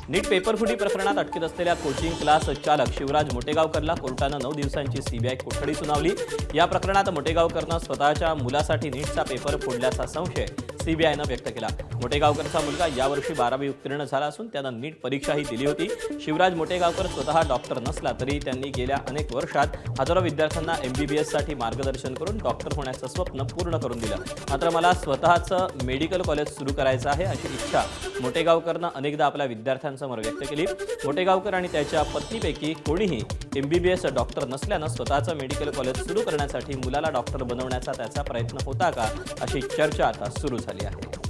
नीट पेपरफुटी प्रकरणात अटकेत असलेल्या कोचिंग क्लास चालक शिवराज मोटेगावकरला कोर्टानं 9 दिवसांची सीबीआय कोठडी सुनावली। या प्रकरणात मोटेगावकरनं स्वतःच्या मुलासाठी नीटचा पेपर फोडल्याचा संशय सीबीआयनं व्यक्त केला। मोटेगावकरचा मुलगा यावर्षी 12वी उत्तीर्ण झाला असून त्यानं नीट परीक्षाही दिली होती। शिवराज मोटेगावकर स्वतः डॉक्टर नसला तरी त्यांनी गेल्या अनेक वर्षात हजारो विद्यार्थ्यांना एमबीबीएस साठी मार्गदर्शन करून डॉक्टर होण्याचं स्वप्न पूर्ण करून दिलं। मात्र मला स्वतःचं मेडिकल कॉलेज सुरू करायचं आहे अशी इच्छा मोटेगावकरनं अनेकदा आपल्या विद्यार्थ्यांसमोर व्यक्त केली। मोटेगावकर आणि त्याच्या पत्नीपैकी कोणीही एमबीबीएस डॉक्टर नसल्यानं स्वतःचं मेडिकल कॉलेज सुरू करण्यासाठी मुलाला डॉक्टर बनवण्याचा त्याचा प्रयत्न होता का अशी चर्चा आता सुरू झाली आहे।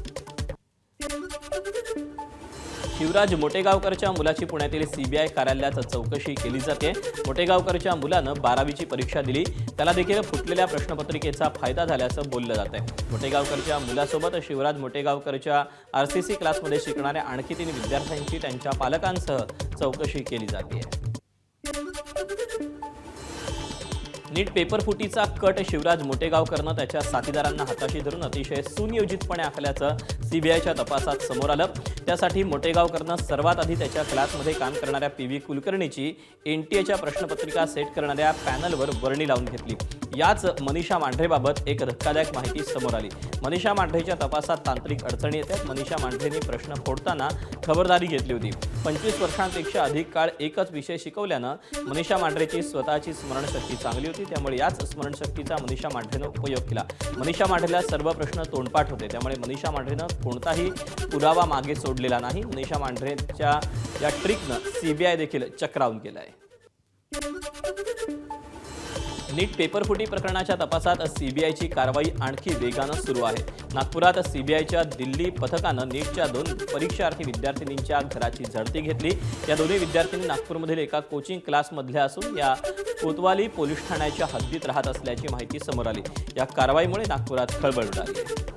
शिवराज मोटेगावकरच्या मुलाची पुण्यातील सीबीआय कार्यालयात चौकशी केली जाते। मोटेगावकरच्या मुलानं 12वीची परीक्षा दिली, त्याला देखील फुटलेल्या प्रश्नपत्रिकेचा फायदा झाल्याचं बोललं जात आहे। मोटेगावकरच्या मुलासोबत शिवराज मोटेगावकरच्या आरसीसी क्लासमध्ये शिकणाऱ्या आणखी 3 विद्यार्थ्यांची त्यांच्या पालकांसह चौकशी केली जाते। नीट पेपरफुटीचा कट शिवराज मोटेगावकरनं त्याच्या साथीदारांना हाताशी धरून अतिशय सुनियोजितपणे आखल्याचं सीबीआयच्या तपासात समोर आलं। त्यासाठी मोटेगावकरनं सर्वात आधी त्याच्या क्लासमध्ये काम करणाऱ्या पीव्ही कुलकर्णीची एनटीएच्या प्रश्नपत्रिका सेट करणाऱ्या पॅनलवर वर्णी लावून घेतली। याच मनीषा मांढरेबाबत एक धक्कादायक माहिती समोर आली। मनीषा मांढरेच्या तपासात तांत्रिक अडचणी येतात। मनीषा मांढरेंनी प्रश्न फोडताना खबरदारी घेतली होती। 25 वर्षांपेक्षा अधिक काळ एकच विषय शिकवल्यानं मनीषा मांढरेची स्वतःची स्मरणशक्ती चांगली होती, त्यामुळे याच स्मरणशक्तीचा मनीषा मांढरेनं उपयोग केला। मनीषा मांढरेला सर्व प्रश्न तोंडपाठ होते, त्यामुळे मनीषा मांढरेनं कोणताही पुरावा मागे सोडलेला नाही। मनीषा मांढरेच्या या ट्रिकनं सीबीआय देखील चक्रावून केलाय। नीट पेपरफुटी प्रकरणाच्या तपासात सीबीआयची कारवाई आणखी वेगानं सुरू आहे। नागपुरात सीबीआयच्या दिल्ली पथकानं नीटच्या 2 परीक्षार्थी विद्यार्थिनींच्या घराची झडती घेतली। या दोन्ही विद्यार्थिनी नागपूरमधील एका कोचिंग क्लासमधल्या असून या कोतवाली पोलीस ठाण्याच्या हद्दीत राहत असल्याची माहिती समोर आली। या कारवाईमुळे नागपुरात खळबळ उडाली आहे।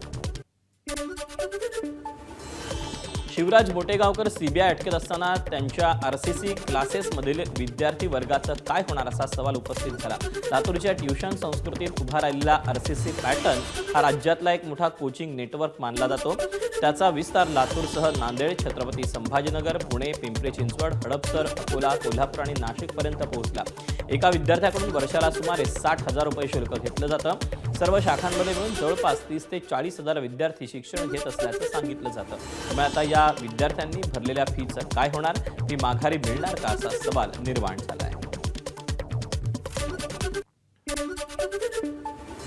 शिवराज मोटेगावकर सीबीआय अटकेत असताना त्यांच्या आरसीसी क्लासेसमधील विद्यार्थी वर्गाचं काय होणार असा सवाल उपस्थित झाला। लातूरच्या ट्युशन संस्कृतीत उभा राहिलेला आरसीसी पॅटर्न हा राज्यातला एक मोठा कोचिंग नेटवर्क मानला जातो। त्याचा विस्तार लातूरसह नांदेड, छत्रपती संभाजीनगर, पुणे, पिंपरी चिंचवड, हडपसर, अकोला, कोल्हापूर आणि नाशिकपर्यंत पोहोचला। एका विद्यार्थ्याकडून वर्षाला सुमारे 60,000 रुपये शुल्क घेतलं जातं। सर्व शाखांमध्ये मिळून जवळपास 30 ते 40,000 विद्यार्थी शिक्षण घेत असल्याचं सांगितलं जातं। त्यामुळे आता या विद्यार्थ्यांनी भरलेल्या फीचं काय होणार, ती माघारी मिळणार का असा सवाल निर्माण झाला आहे।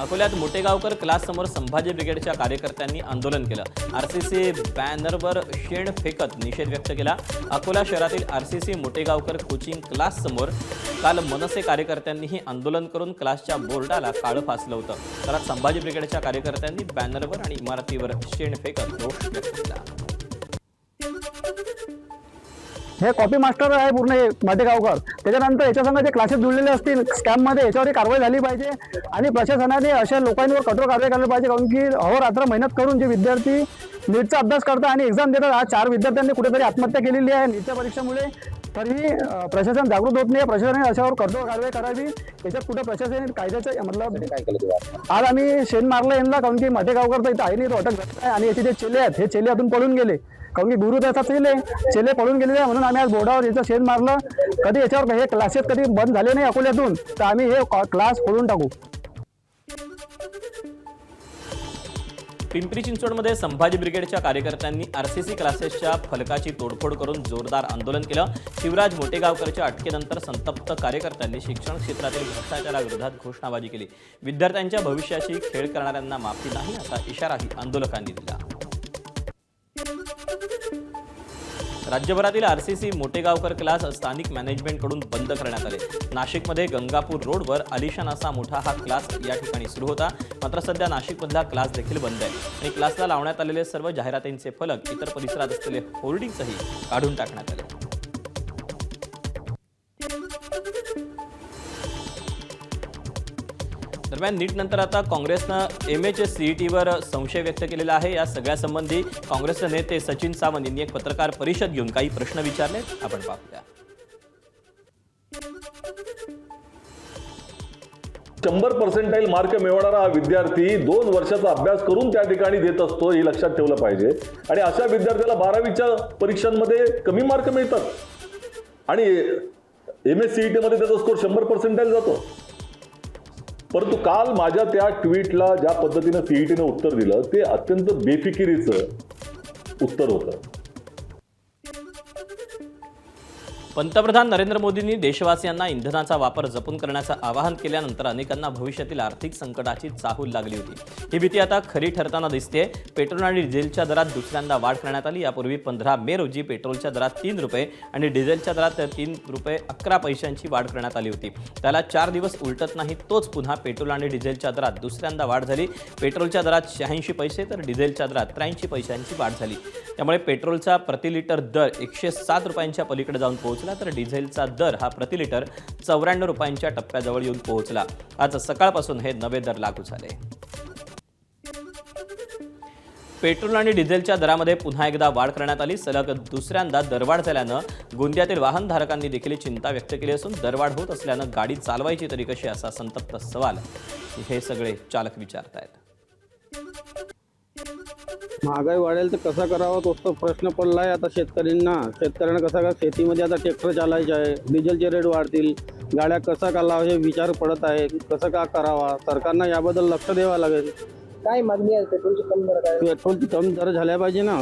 अकोल्यात मोटेगावकर क्लास समोर संभाजी ब्रिगेडच्या कार्यकर्त्यांनी आंदोलन केलं। आरसीसी बॅनरवर शेण फेकत निषेध व्यक्त केला। अकोला शहरातील आरसीसी मोटेगावकर कोचिंग क्लास समोर काल मनसे कार्यकर्त्यांनीही आंदोलन करून क्लासच्या बोर्डाला काळं फासलं होतं। तर संभाजी ब्रिगेडच्या कार्यकर्त्यांनी बॅनरवर आणि इमारतीवर शेण फेकत रोष व्यक्त केला। हे कॉपी मास्टर आहे पूर्ण मोटेगावकर। त्याच्यानंतर याच्यासंग जे क्लासेस जुळलेले असतील स्कॅममध्ये याच्यावर कारवाई झाली पाहिजे आणि प्रशासनाने अशा लोकांवर कठोर कारवाई करायला पाहिजे, कारण की अहोरात्र मेहनत करून जे विद्यार्थी नीटचा अभ्यास करतात आणि एक्झाम देतात, आज 4 विद्यार्थ्यांनी कुठेतरी आत्महत्या केलेली आहे नीटच्या परीक्षेमुळे। तरीही प्रशासन जागृत होत नाही। प्रशासनाने अशावर कठोर कारवाई करावी। याच्यात कुठे प्रशासन कायद्याचं मतलब आज आम्ही शेण मारलं यांना, कारण की मोटेगावकर तर इथं आहे नाही, तो अटक झाला आहे आणि याचे जे चेले आहेत हे चेले अजून पळून गेले, कारण की गुरु त्याचा चेले पळून गेलेले आहे। म्हणून आम्ही आज बोर्डावर याचं शेण मारलं। कधी याच्यावर हे क्लासेस कधी बंद झाले नाही अकोल्यातून, तर आम्ही हे क्लास फोडून टाकू। पिंपरी चिंचवडमध्ये संभाजी ब्रिगेडच्या कार्यकर्त्यांनी आरसीसी क्लासेसच्या फलकाची तोडफोड करून जोरदार आंदोलन केलं। शिवराज मोटेगावकरच्या अटकेनंतर संतप्त कार्यकर्त्यांनी शिक्षण क्षेत्रातील भ्रष्टाचाराविरोधात घोषणाबाजी केली। विद्यार्थ्यांच्या भविष्याची खेळ करणाऱ्यांना माफी नाही असा इशाराही आंदोलकांनी दिला। राज्यभरातील आरसीसी मोटेगावकर क्लास स्थानिक मॅनेजमेंटकडून बंद करण्यात आले। नाशिकमध्ये गंगापूर रोडवर आलिशान असा मोठा हा क्लास या ठिकाणी सुरू होता। मात्र सध्या नाशिकमधला क्लास देखील बंद आहे आणि क्लासला लावण्यात आलेले सर्व जाहिरातींचे फलक, इतर परिसरात असलेले होर्डिंग्सही काढून टाकण्यात आले। दरम्यान नीट नंतर आता काँग्रेसनं एमएचसीईटीवर संशय व्यक्त केलेला आहे। या सगळ्यासंबंधी काँग्रेसचे नेते सचिन सावंत यांनी एक पत्रकार परिषद घेऊन काही प्रश्न विचारले, आपण पाहूया। 100% मार्क मिळवणारा विद्यार्थी 2 वर्षाचा अभ्यास करून त्या ठिकाणी देत असतो, हे लक्षात ठेवलं पाहिजे. आणि अशा विद्यार्थ्याला 12वीच्या परीक्षांमध्ये कमी मार्क मिळतात आणि MSCET मध्ये त्याचा स्कोर 100% जातो. परंतु काल माझ्या त्या ट्विटला ज्या पद्धतीनं CETनं उत्तर दिलं ते अत्यंत बेफिकिरीचं उत्तर होतं. पंतप्रधान नरेंद्र मोदींनी देशवासियांना इंधनाचा वापर जपून करण्याचं आवाहन केल्यानंतर अनेकांना भविष्यातील आर्थिक संकटाची चाहूल लागली होती. ही भीती आता खरी ठरताना दिसते. पेट्रोल आणि डिझेलच्या दरात दुसऱ्यांदा वाढ करण्यात आली. यापूर्वी 15 मे रोजी पेट्रोलच्या दरात 3 रुपये आणि डिझेलच्या दरात 3 रुपये 11 पैशांची वाढ करण्यात आली होती. त्याला 4 दिवस उलटत नाही तोच पुन्हा पेट्रोल आणि डिझेलच्या दरात दुसऱ्यांदा वाढ झाली. पेट्रोलच्या दरात 86 पैसे तर डिझेलच्या दरात 83 पैशांची वाढ झाली. त्यामुळे पेट्रोलचा प्रति लिटर दर 107 रुपयांच्या पलीकडे जाऊन पोहोचला तर डिझेलचा दर हा प्रति लिटर 94 रुपयांच्या टप्प्याजवळ येऊन पोहोचला. आज सकाळपासून हे नवे दर लागू झाले. पेट्रोल आणि डिझेलच्या दरामध्ये पुन्हा एकदा वाढ करण्यात आली. सलग दुसऱ्यांदा दरवाढ झाल्यानं गोंदियातील वाहनधारकांनी देखील चिंता व्यक्त केली असून दरवाढ होत असल्यानं गाडी चालवायची तरी कशी असा संतप्त सवाल हे सगळे चालक विचारतायत. महागाई वाढेल तर कसा करावा तोच तो प्रश्न पडला आहे आता शेतकऱ्यांना कसा का शेतीमध्ये आता ट्रॅक्टर चालायचे आहे, डिझेलचे रेट वाढतील, गाड्या कसा काढावा हे विचार पडत आहे. कसं का करावा सरकारनं याबद्दल लक्ष द्यावं लागेल. काय मागणी आहे पेट्रोलची कमी दर काय? पेट्रोलची कमी दर झाल्या पाहिजे ना,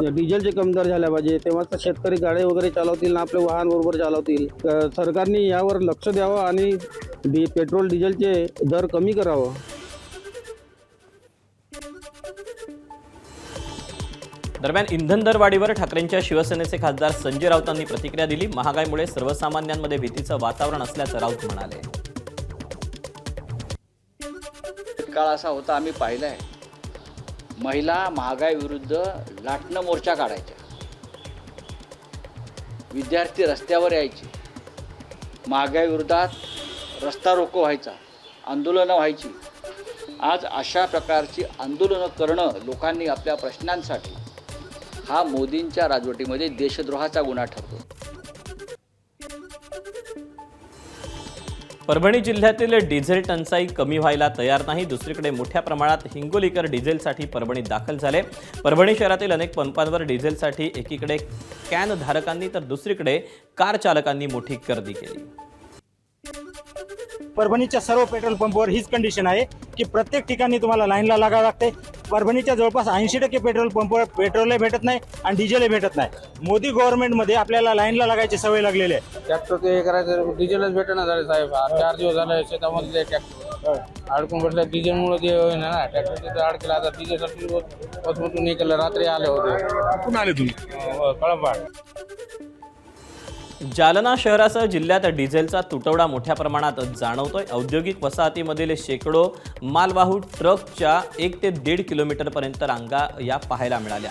डिझेलचे कमी दर झाल्या पाहिजे तेव्हाच तर शेतकरी गाड्या वगैरे चालवतील ना, आपले वाहन बरोबर चालवतील. सरकारने यावर लक्ष द्यावं आणि पेट्रोल डिझेलचे दर कमी करावं. दरम्यान इंधन दरवाढीवर ठाकरेंच्या शिवसेनेचे खासदार संजय राऊतांनी प्रतिक्रिया दिली. महागाईमुळे सर्वसामान्यांमध्ये भीतीचं वातावरण असल्याचं राऊत म्हणाले. काळ असा होता आम्ही पाहिलाय, महिला महागाई विरुद्ध लाटणं मोर्चा काढायच्या, विद्यार्थी रस्त्यावर यायचे, महागाई विरोधात रस्ता रोको व्हायचा, आंदोलनं व्हायची. आज अशा प्रकारची आंदोलनं करणं लोकांनी आपल्या प्रश्नांसाठी हा मोदींच्या राजवटीमध्ये देशद्रोहाचा गुन्हा ठरतो. परभणी जिल्ह्यातील डिझेल टंचाई कमी व्हायला तयार नाही. दुसरीकडे मोठ्या प्रमाणात हिंगोलीकर डिझेलसाठी परभणीत दाखल झाले. परभणी शहरातील अनेक पंपांवर डिझेलसाठी एकीकडे कॅन धारकांनी तर दुसरीकडे कार चालकांनी मोठी गर्दी केली. परभणीच्या सर्व पेट्रोल पंपवर हीच कंडिशन आहे की प्रत्येक ठिकाणी तुम्हाला लाईनला लागावं लागते. परभणीच्या जवळपास 80% पेट्रोल पंपवर पेट्रोलही भेटत नाही आणि डिझेलही भेटत नाही. मोदी गव्हर्नमेंटमध्ये आपल्याला लाईनला लागायची सवय लागलेली आहे. ट्रॅक्टर ते करायचं डिझेलच भेटेना झाले साहेब. 4 दिवस झाले शेतामध्ये ट्रॅक्टर अडकून बसलं डिझेलमुळे ते होईना ना. ट्रॅक्टर तिथे अडकला आता डिझेलसाठी पसमतून निघालं. रात्री आले होते. कुठून आले तुम्ही? कळंबाड. जालना शहरासह जिल्ह्यात डिझेलचा तुटवडा मोठ्या प्रमाणात जाणवतोय. औद्योगिक वसाहतीमधील शेकडो मालवाहू ट्रकच्या 1 ते 1.5 किलोमीटरपर्यंत रांगा या पाहायला मिळाल्या.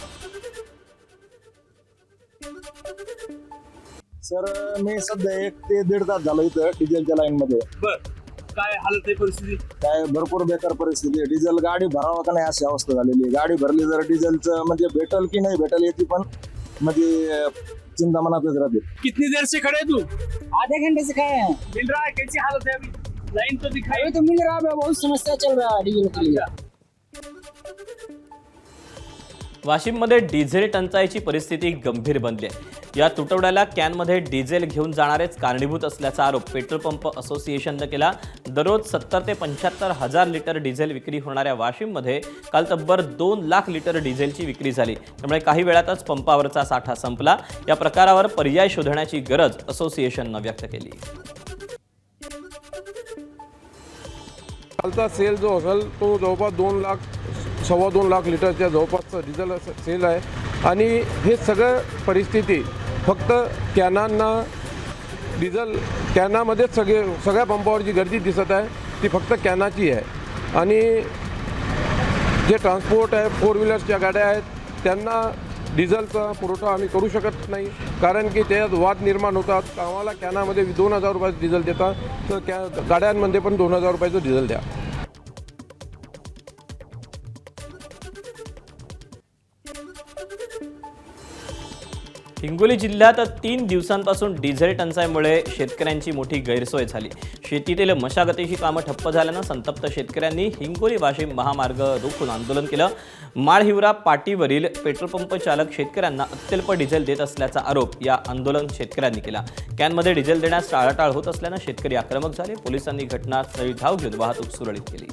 सर मी सध्या 1 ते 1.5 तास झालं इथं डिझेलच्या लाईन मध्ये. काय हालत आहे परिस्थिती? काय भरपूर बेकार परिस्थिती आहे. डिझेल गाडी भरावं का नाही अशी अवस्था झालेली आहे. गाडी भरली जर डिझेलचं म्हणजे भेटल की नाही भेटल याची पण म्हणजे चिंता मनातच राहते. कितनी देर से खड़े तू? आधे घंटे से खाए हैं. मिल रहा है? कैसी हालत है अभी? लाइन तो दिखाई. अभी तो मिल रहा है, बहुत समस्या चल रहा है डीजल के लिए. वाशिममध्ये डिझेल टंचाईची परिस्थिती गंभीर बनली आहे. या तुटवड्याला कॅनमध्ये डिझेल घेऊन जाणारेच कारणीभूत असल्याचा आरोप पेट्रोल पंप असोसिएशननं केला. दररोज 70 ते 75 हजार लिटर डिझेल विक्री होणाऱ्या वाशिममध्ये काल तब्बल 2 लाख लिटर डिझेलची विक्री झाली. त्यामुळे काही वेळातच पंपावरचा साठा संपला. या प्रकारावर पर्याय शोधण्याची गरज असोसिएशननं व्यक्त केली. कालचा सेल जो असेल तो जवळपास 2 लाख लिटरच्या जवळपास डिझेल सेल आहे. आणि हे सगळं परिस्थिती फक्त कॅनांना डिझेल कॅनामध्येच सगळ्या पंपावर जी गर्दी दिसत आहे ती फक्त कॅनाची आहे. आणि जे ट्रान्सपोर्ट आहे 4 व्हीलर्सच्या गाड्या आहेत त्यांना डिझेलचा पुरवठा आम्ही करू शकत नाही, कारण की त्यात वाद निर्माण होतात. आम्हाला कॅनामध्ये 2000 रुपयाचं डिझेल देतात तर गाड्यांमध्ये पण 2000 रुपयाचं डिझेल द्या. हिंगोली जिल्ह्यात 3 दिवसांपासून डिझेल टंचाईमुळे शेतकऱ्यांची मोठी गैरसोय झाली। शेतीतील मशागतीची कामं ठप्प झाल्यानं संतप्त शेतकऱ्यांनी हिंगोली वाशिम महामार्ग रोखून आंदोलन केलं। माळहिवरा पाटीवरील पेट्रोल पंप चालक शेतकऱ्यांना अत्यल्प डिझेल देत असल्याचा आरोप या आंदोलन शेतकऱ्यांनी केला। कॅनमध्ये डिझेल देण्यास टाळाटाळ होत असल्यानं शेतकरी आक्रमक झाले। पोलिसांनी घटनास्थळी धाव घेऊन वाहतूक सुरळीत केली।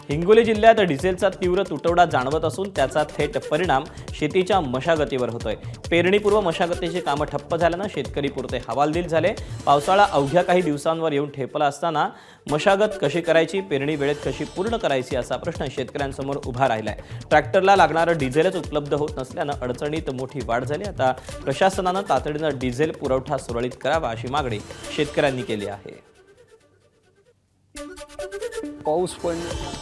हिंगोली जिल्ह्यात डिझेलचा तीव्र तुटवडा जाणवत असून त्याचा थेट परिणाम शेतीच्या मशागतीवर होतोय। पेरणीपूर्व मशागतीची कामं ठप्प झाल्यानं शेतकरी पुरते हवालदिल झाले। पावसाळा अवघ्या काही दिवसांवर येऊन ठेपला असताना मशागत कशी करायची, पेरणी वेळेत कशी पूर्ण करायची असा प्रश्न शेतकऱ्यांसमोर उभा राहिलाय। ट्रॅक्टरला लागणारं डिझेलच उपलब्ध होत नसल्यानं अडचणीत मोठी वाढ झाली। आता प्रशासनानं तातडीनं डिझेल पुरवठा सुरळीत करावा अशी मागणी शेतकऱ्यांनी केली आहे। पाऊस पडणे,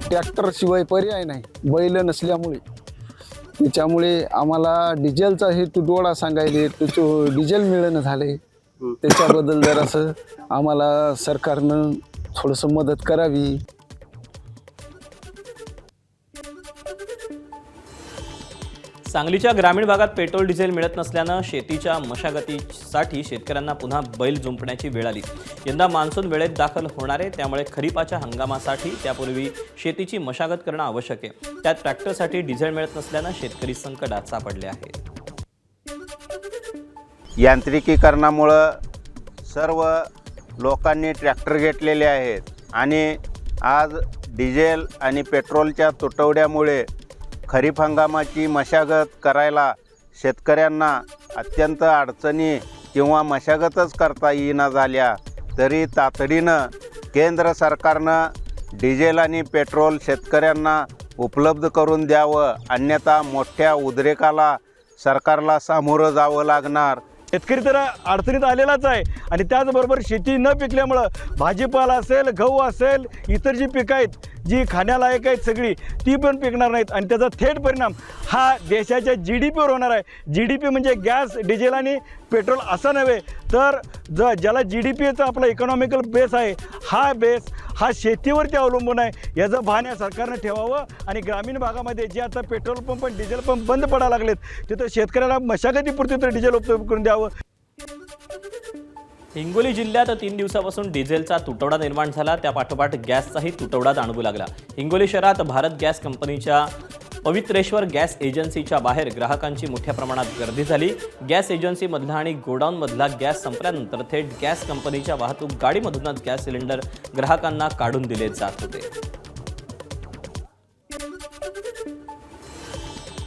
ट्रॅक्टर शिवाय पर्याय नाही, बैल नसल्यामुळे त्याच्यामुळे आम्हाला डिझेलचा हे तुटवडा सांगायले, डिझेल मिळणं झाले। त्याच्याबद्दल जरासं आम्हाला सरकारनं थोडंसं मदत करावी। सांगलीच्या ग्रामीण भागात पेट्रोल डिझेल मिळत नसल्यानं शेतीच्या मशागतीसाठी शेतकऱ्यांना पुन्हा बैल जुंपण्याची वेळ आली। यंदा मान्सून वेळेत दाखल होणार आहे, त्यामुळे खरीपाच्या हंगामासाठी त्यापूर्वी शेतीची मशागत करणं आवश्यक आहे। त्यात ट्रॅक्टरसाठी डिझेल मिळत नसल्यानं शेतकरी संकटात सापडले आहेत। यांत्रिकीकरणामुळं सर्व लोकांनी ट्रॅक्टर घेतलेले आहेत आणि आज डिझेल आणि पेट्रोलच्या तुटवड्यामुळे खरीप हंगामाची मशागत करायला शेतकऱ्यांना अत्यंत अडचणी किंवा मशागतच करता येईना झाल्या। तरी तातडीनं केंद्र सरकारनं डिझेल आणि पेट्रोल शेतकऱ्यांना उपलब्ध करून द्यावं, अन्यथा मोठ्या उद्रेकाला सरकारला सामोरं जावं लागणार। शेतकरी तर अडचणीत आलेलाच आहे आणि त्याचबरोबर शेती न पिकल्यामुळं भाजीपाला असेल, गहू असेल, इतर जी पिकं आहेत जी खाण्यालायक आहेत सगळी ती पण पिकणार नाहीत आणि त्याचा थेट परिणाम हा देशाच्या GDPवर होणार आहे। GDP म्हणजे गॅस, डिझेल आणि पेट्रोल असं नव्हे तर ज्याला GDPचा आपला इकॉनॉमिकल बेस आहे, हा बेस हा शेतीवरती अवलंबून आहे। याचं भान या सरकारनं ठेवावं आणि ग्रामीण भागामध्ये जे आता पेट्रोल पंप आणि डिझेल पंप बंद पडायला लागलेत तिथं शेतकऱ्याला मशागतीपुरती तर डिझेल उपलब्ध करून द्यावं। हिंगोली जिल्ह्यात 3 दिवसापासून डिझेलचा तुटवडा निर्माण झाला, त्यापाठोपाठ गॅसचाही तुटवडा जाणवू लागला। हिंगोली शहरात भारत गॅस कंपनीच्या पवित्रेश्वर गॅस एजन्सीच्या बाहेर ग्राहकांची मोठ्या प्रमाणात गर्दी झाली। गॅस एजन्सीमधला आणि गोडाऊनमधला गॅस संपल्यानंतर थेट गॅस कंपनीच्या वाहतूक गाडीमधूनच गॅस सिलेंडर ग्राहकांना काढून दिले जात होते।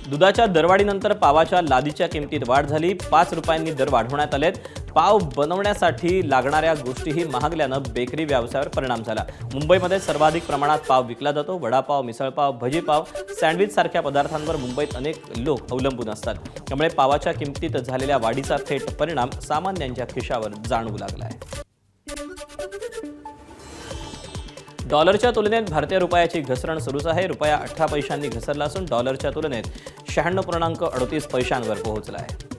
दुधाच्या दरवाढीनंतर पावाच्या लादीच्या किमतीत वाढ झाली। 5 रुपयांनी दर वाढवण्यात आलेत। पाव बनवण्यासाठी लागणाऱ्या गोष्टीही महागल्यानं बेकरी व्यवसायावर परिणाम झाला। मुंबईमध्ये सर्वाधिक प्रमाणात पाव विकला जातो। वडापाव, मिसळपाव, भजीपाव, सँडविच सारख्या पदार्थांवर मुंबईत अनेक लोक अवलंबून असतात। त्यामुळे पावाच्या किमतीत झालेल्या वाढीचा थेट परिणाम सामान्यांच्या खिशावर जाणवू लागला आहे। डॉलरच्या तुलनेत भारतीय रुपयाची घसरण सुरूच आहे। रुपया 18 पैशांनी घसरला असून डॉलरच्या तुलनेत 96.38 पैशांवर पोहोचला आहे।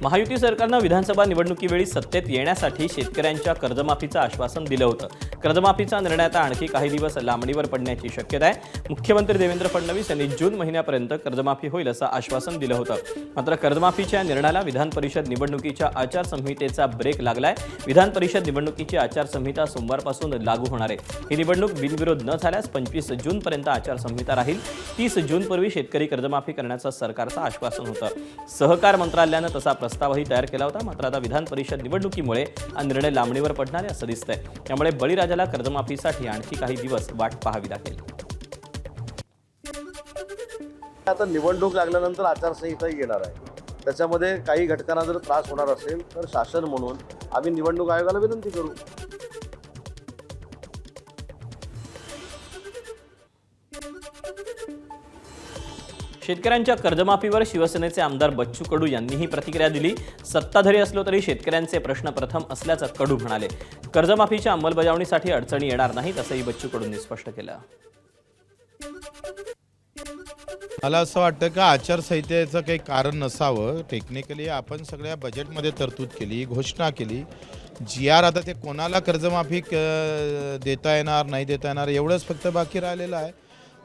महायुती सरकारनं विधानसभा निवडणुकीवेळी सत्तेत येण्यासाठी शेतकऱ्यांच्या कर्जमाफीचं आश्वासन दिलं होतं। कर्जमाफीचा निर्णय आता आणखी काही दिवस लांबणीवर पडण्याची शक्यता आहे। मुख्यमंत्री देवेंद्र फडणवीस यांनी जून महिन्यापर्यंत कर्जमाफी होईल असं आश्वासन दिलं होतं। मात्र कर्जमाफीच्या निर्णयाला विधान परिषद निवडणुकीच्या आचारसंहितेचा ब्रेक लागलाय। विधान परिषद निवडणुकीची आचारसंहिता सोमवारपासून लागू होणार आहे। ही निवडणूक बिनविरोध न झाल्यास 25 जूनपर्यंत आचारसंहिता राहील। 30 जूनपूर्वी शेतकरी कर्जमाफी करण्याचं सरकारचं आश्वासन होतं। सहकार मंत्रालयानं तसा प्रस्तावही तयार केला होता। मात्र आता विधान परिषद निवडणुकीमुळे हा निर्णय लांबणीवर पडणार आहे असं दिसतंय। त्यामुळे बळीराजाला कर्जमाफीसाठी आणखी काही दिवस वाट पाहावी लागेल। आता निवडणूक लागल्यानंतर आचारसंहिताही येणार आहे। त्याच्यामध्ये काही घटकांना जर त्रास होणार असेल तर शासन म्हणून आम्ही निवडणूक आयोगाला विनंती करू। शेतकऱ्यांच्या कर्जमाफीवर शिवसेनेचे आमदार बच्चू कडू यांनीही प्रतिक्रिया दिली। सत्ताधारी असलो तरी शेतकऱ्यांचे प्रश्न प्रथम असल्याचं कडू म्हणाले। कर्जमाफीच्या अंमलबजावणीसाठी अडचणी येणार नाहीत असंही बच्चू कडूंनी स्पष्ट केलं। मला असं वाटतं का आचारसंहितेचं काही कारण नसावं. टेक्निकली आपण सगळ्या बजेटमध्ये तरतूद केली, घोषणा केली. GR आता ते कोणाला कर्जमाफी देता येणार नाही देता येणार एवढंच फक्त बाकी राहिलेलं आहे.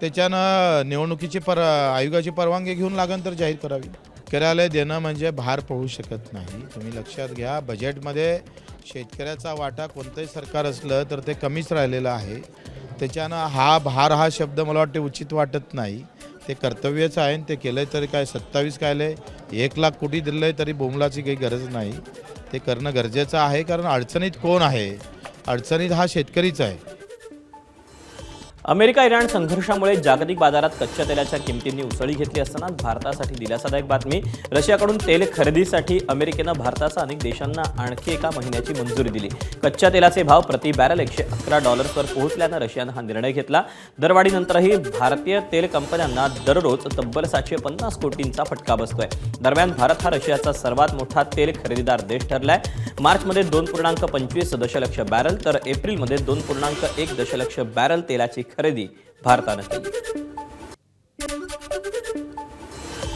त्याच्यानं निवडणुकीची आयोगाची परवानगी घेऊन लागन तर जाहीर करावी. शेतकऱ्याला देणं म्हणजे भार पडू शकत नाही. तुम्ही लक्षात घ्या, बजेटमध्ये शेतकऱ्याचा वाटा कोणतंही सरकार असलं तर ते कमीच राहिलेलं आहे. त्याच्यानं हा शब्द मला वाटते उचित वाटत नाही. ते कर्तव्यच आहे, ते केलं तरी काय 27 कायले 1 लाख कोटी दिलं आहे तरी बोंबलाची काही गरज नाही. ते करणं गरजेचं आहे, कारण अडचणीत कोण आहे? अडचणीत हा शेतकरीच आहे. अमेरिका इराण संघर्षामुळे जागतिक बाजारात कच्च्या तेलाच्या किमतींनी उसळी घेतली असतानाच भारतासाठी दिलासादायक बातमी. रशियाकडून तेल खरेदीसाठी अमेरिकेनं भारतासह अनेक देशांना आणखी एका महिन्याची मंजुरी दिली. कच्च्या तेलाचे भाव प्रति बॅरल $111वर पोहोचल्यानं रशियानं हा निर्णय घेतला. दरवाढीनंतरही भारतीय तेल कंपन्यांना दररोज तब्बल 750 कोटींचा फटका बसतोय. दरम्यान भारत हा रशियाचा सर्वात मोठा तेल खरेदीदार देश ठरलाय. मार्चमध्ये 2.25 दशलक्ष बॅरल तर एप्रिलमध्ये 2.1 दशलक्ष बॅरल तेलाची खरेदी भारतानं केली.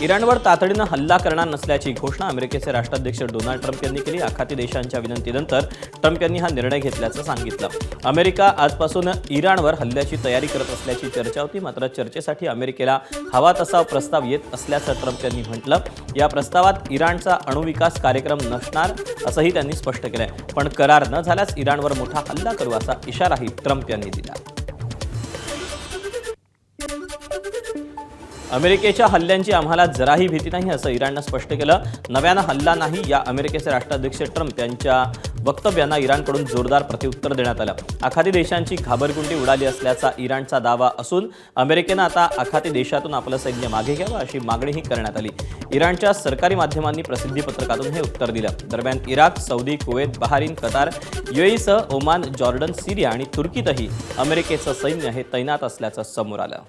इराणवर तातडीनं हल्ला करणार नसल्याची घोषणा अमेरिकेचे राष्ट्राध्यक्ष डोनाल्ड ट्रम्प यांनी केली. आखाती देशांच्या विनंतीनंतर ट्रम्प यांनी हा निर्णय घेतल्याचं सांगितलं. अमेरिका आजपासून इराणवर हल्ल्याची तयारी करत असल्याची चर्चा होती. मात्र चर्चेसाठी अमेरिकेला हवा तसा प्रस्ताव येत असल्याचं ट्रम्प यांनी म्हटलं. या प्रस्तावात इराणचा अणुविकास कार्यक्रम नसणार असंही त्यांनी स्पष्ट केलंय. पण करार न झाल्यास इराणवर मोठा हल्ला करू असा इशाराही ट्रम्प यांनी दिला. अमेरिकेच्या हल्ल्यांची आम्हाला जराही भीती नाही असं इराणनं स्पष्ट केलं. नव्यानं हल्ला नाही या अमेरिकेचे राष्ट्राध्यक्ष ट्रम्प यांच्या वक्तव्यांना इराणकडून जोरदार प्रत्युत्तर देण्यात आलं. आखाती देशांची घाबरगुंडी उडाली असल्याचा इराणचा दावा असून अमेरिकेनं आता आखाती देशातून आपलं सैन्य मागे घ्यावं अशी मागणीही करण्यात आली. इराणच्या सरकारी माध्यमांनी प्रसिद्धी पत्रकातून हे उत्तर दिलं. दरम्यान Iraq, Saudi, Kuwait, Bahrain, Qatar, UAEसह ओमान, जॉर्डन, सिरिया आणि तुर्कीतही अमेरिकेचं सैन्य हे तैनात असल्याचं समोर आलं.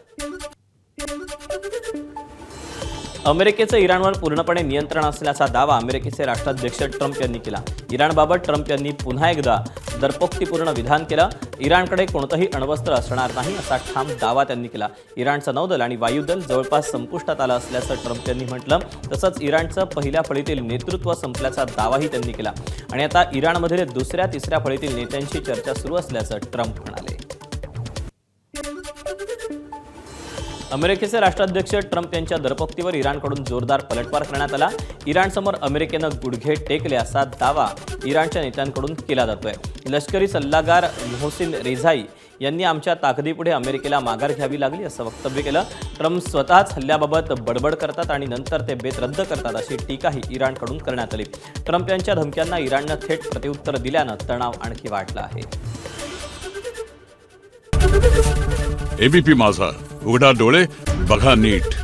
अमेरिकेचं इराणवर पूर्णपणे नियंत्रण असल्याचा दावा अमेरिकेचे राष्ट्राध्यक्ष ट्रम्प यांनी केला. इराणबाबत ट्रम्प यांनी पुन्हा एकदा दरपोक्तीपूर्ण विधान केलं. इराणकडे कोणतंही अण्वस्त्र असणार नाही असा ठाम दावा त्यांनी केला. इराणचं नौदल आणि वायुदल जवळपास संपुष्टात आलं असल्याचं ट्रम्प यांनी म्हटलं. तसंच इराणचं पहिल्या फळीतील नेतृत्व संपल्याचा दावाही त्यांनी केला. आणि आता इराणमधील दुसऱ्या तिसऱ्या फळीतील नेत्यांशी चर्चा सुरू असल्याचं ट्रम्प म्हणाले. अमेरिकेचे राष्ट्राध्यक्ष ट्रम्प यांच्या दरपोक्तीवर इराणकडून जोरदार पलटवार करण्यात आला. इराणसमोर अमेरिकेनं गुडघे टेकले असा दावा इराणच्या नेत्यांकडून केला जातोय. लष्करी सल्लागार मोहसिन रेझाई यांनी आमच्या ताकदीपुढे अमेरिकेला माघार घ्यावी लागली असं वक्तव्य केलं. ट्रम्प स्वतःच हल्ल्याबाबत बडबड करतात आणि नंतर ते बेत रद्द करतात अशी टीकाही इराणकडून करण्यात आली. ट्रम्प यांच्या धमक्यांना इराणनं थेट प्रत्युत्तर दिल्यानं तणाव आणखी वाढला आहे. ABP माझा, उघडा डोळे बघा नीट.